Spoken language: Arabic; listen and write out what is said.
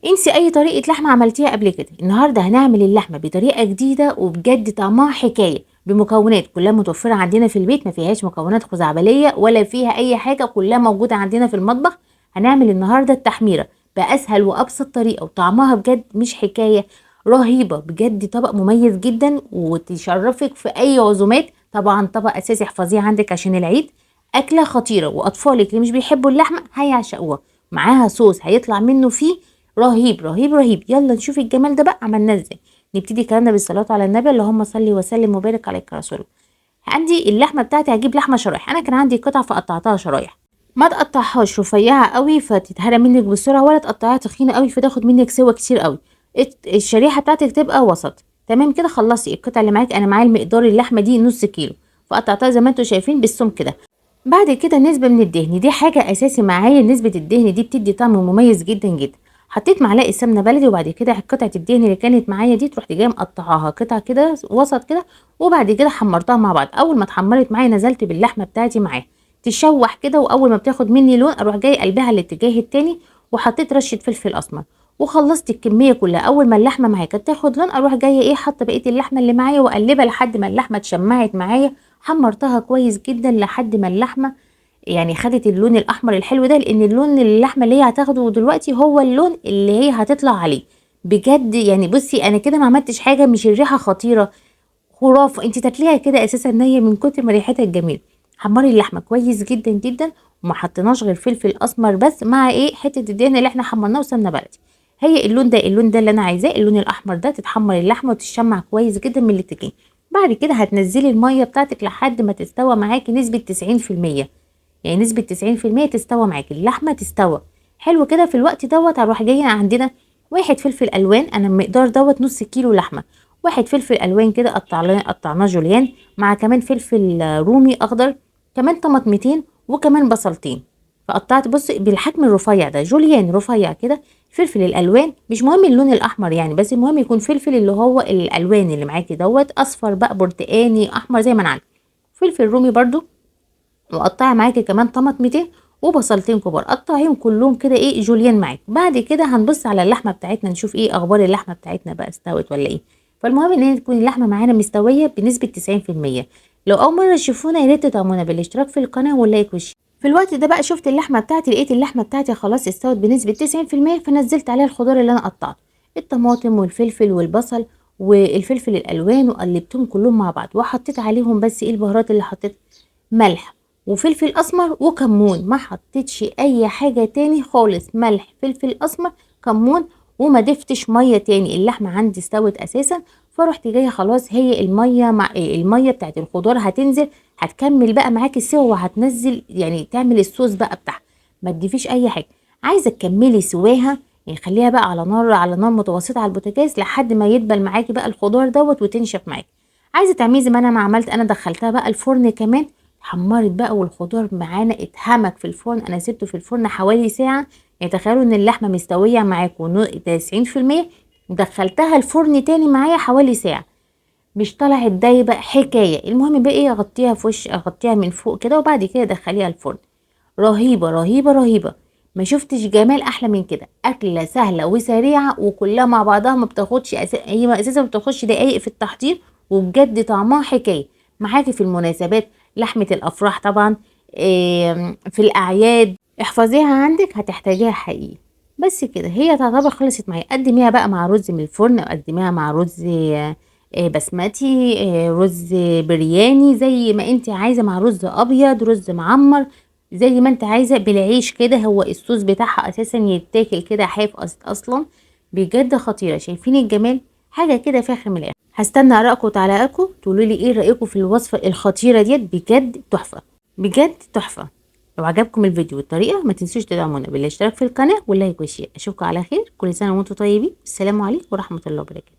انسي اي طريقه لحمه عملتيها قبل كده. النهارده هنعمل اللحمه بطريقه جديده وبجد طعمها حكايه، بمكونات كلها متوفره عندنا في البيت، ما فيهاش مكونات خزعبليه ولا فيها اي حاجه، كلها موجوده عندنا في المطبخ. هنعمل النهارده التحميره باسهل وابسط طريقه، وطعمها بجد مش حكايه، رهيبه بجد. طبق مميز جدا وتشرفك في اي عزومات. طبعا طبق اساسي احفظيه عندك عشان العيد. اكله خطيره، واطفالك اللي مش بيحبوا اللحمه هيعشقوها. معاها صوص هيطلع منه فيه رهيب رهيب رهيب. يلا نشوف الجمال ده بقى عملناه ازاي. نبتدي كلامنا بالصلاه على النبي، اللهم صل وسلم وبارك عليك يا رسول الله. عندي اللحمه بتاعتي، هجيب لحمه شرايح. انا كان عندي قطع فقطعتها شرايح. ما تقطعهاش رفيعه قوي فتتهرى منك بسرعه، ولا تقطعيها تخينه قوي فتاخد منك سوا كتير قوي. الشريحه بتاعتك تبقى وسط. تمام كده. خلصي القطع اللي معاك. انا معايا المقدار اللحمه دي نص كيلو، فقطعتها زي ما انتم شايفين بالسمك كده. بعد كده نسبة من الدهن، دي حاجة أساسي معايا. نسبة الدهن دي بتدي طعم مميز جدا جدا. حطيت معلقة سمنة بلدي، وبعد كده قطعة الدهن اللي كانت معايا دي رحت جاية مقطعاها قطع كده وسط كده، وبعد كده حمرتها مع بعض. أول ما اتحمرت معايا نزلت باللحمة بتاعتي معاها تشوح كده، وأول ما بتاخد مني لون أروح جاي قلبها الاتجاه التاني، وحطيت رشة فلفل أسمر، وخلصت الكمية كلها. أول ما اللحمة معايا كانت تاخد لون أروح جاية حاطة بقية اللحمة اللي معايا وأقلبها لحد ما اللحمة اتشمعت معايا. حمرتها كويس جدا لحد ما اللحمة خدت اللون الاحمر الحلو ده، لان اللون اللحمه اللي هي هتاخده دلوقتي هو اللون اللي هي هتطلع عليه. بجد بصي انا كده ما عملتش حاجه، مش الريحه خطيره خرافه، انت تاكليها كده اساسا نيه من كتر ما ريحتها الجميل. حمري اللحمه كويس جدا جدا، وما حطيناش غير فلفل اسمر بس، مع حته الدهن اللي احنا حمرناه وسمنه بلدي. هي اللون ده اللي انا عايزاه، اللون الاحمر ده. تتحمر اللحمه وتشمع كويس جدا من الاتجاه. بعد كده هتنزلي الميه بتاعتك لحد ما تستوى معاكي نسبه 90%. نسبة 90% تستوى معاكي اللحمة، تستوى حلو كده. في الوقت دوت هروح جاية عندنا واحد فلفل ألوان. أنا المقدار دوت نص كيلو لحمة. واحد فلفل ألوان كده قطعناه جوليان، مع كمان فلفل رومي أخضر، كمان طماطمتين، وكمان بصلتين. فقطعت بصي بالحجم الرفيع ده، جوليان رفيع كده. فلفل الألوان مش مهم اللون الأحمر بس المهم يكون فلفل اللي هو الألوان اللي معاكي دوت، أصفر بقى برتقاني أحمر زي ما أنا عايزة. فلفل رومي برضو. وقطعي معاكي كمان طماطمتين وبصلتين كبار، قطعيهم كلهم كده جوليان معاك. بعد كده هنبص على اللحمه بتاعتنا نشوف اخبار اللحمه بتاعتنا بقى، استوت ولا فالمهم ان هي تكون اللحمه معانا مستويه بنسبه 90%. لو اول مره تشوفونا يا ريت تدعمونا بالاشتراك في القناه واللايك والشير. في الوقت ده بقى شفت اللحمه بتاعتي، لقيت اللحمه بتاعتي خلاص استوت بنسبه 90%، فنزلت عليها الخضار اللي انا قطعته، الطماطم والفلفل والبصل والفلفل الالوان، وقلبتهم كلهم مع بعض، وحطيت عليهم بس البهارات اللي حطيت، ملح وفلفل اسمر وكمون. ما حطيتش اي حاجه تاني خالص، ملح فلفل اسمر كمون. وما ضفتش ميه تاني، اللحمه عندي استوت اساسا. فرحت جايه خلاص، هي الميه مع الميه بتاعت الخضار هتنزل، هتكمل بقى معاكي السوا، وهتنزل تعمل الصوص بقى بتاعها. ما تضيفيش اي حاجه. عايزه تكملي سواها، خليها بقى على نار متوسطه على البوتاجاز لحد ما يدبل معاكي بقى الخضار دوت وتنشف معاكي. عايزه تعملي زي ما انا ما عملت، انا دخلتها بقى الفرن كمان، حمرت بقى والخضار معانا اتهمك في الفرن. انا سبته في الفرن حوالي ساعه. تخيلوا ان اللحمه مستويه معاكم 90%، دخلتها الفرن تاني معايا حوالي ساعه، مش طلعت دايبه حكايه. المهم بقى اغطيها في وش، اغطيها من فوق كده، وبعد كده دخليها الفرن. رهيبه رهيبه رهيبه. ما شفتش جمال احلى من كده. اكله سهله وسريعه وكلها مع بعضها، ما بتاخدش هي اساسا ما بتاخدش دقايق في التحضير، وبجد طعمها حكايه معاكي في المناسبات، لحمه الافراح طبعا، في الاعياد. احفظيها عندك هتحتاجيها حقيقي. بس كده هي تعتبر خلصت معايا. قدميها بقى مع رز من الفرن، قدميها مع رز بسمتي، رز برياني، زي ما انت عايزه، مع رز ابيض، رز معمر، زي ما انت عايزه، بالعيش كده. هو الصوص بتاعها اساسا يتاكل كده حاف اصلا. بجد خطيره. شايفين الجمال؟ حاجه كده فاخر من الاخر. هستنى ارائكم وتعليقاتكم، تقولوا لي ايه رايكم في الوصفه الخطيره ديت. بجد تحفه، بجد تحفه. لو عجبكم الفيديو والطريقه ما تنسوش تدعمونا بالاشتراك في القناه واللايك والشير. اشوفكم على خير، كل سنه وانتم طيبين. السلام عليكم ورحمه الله وبركاته.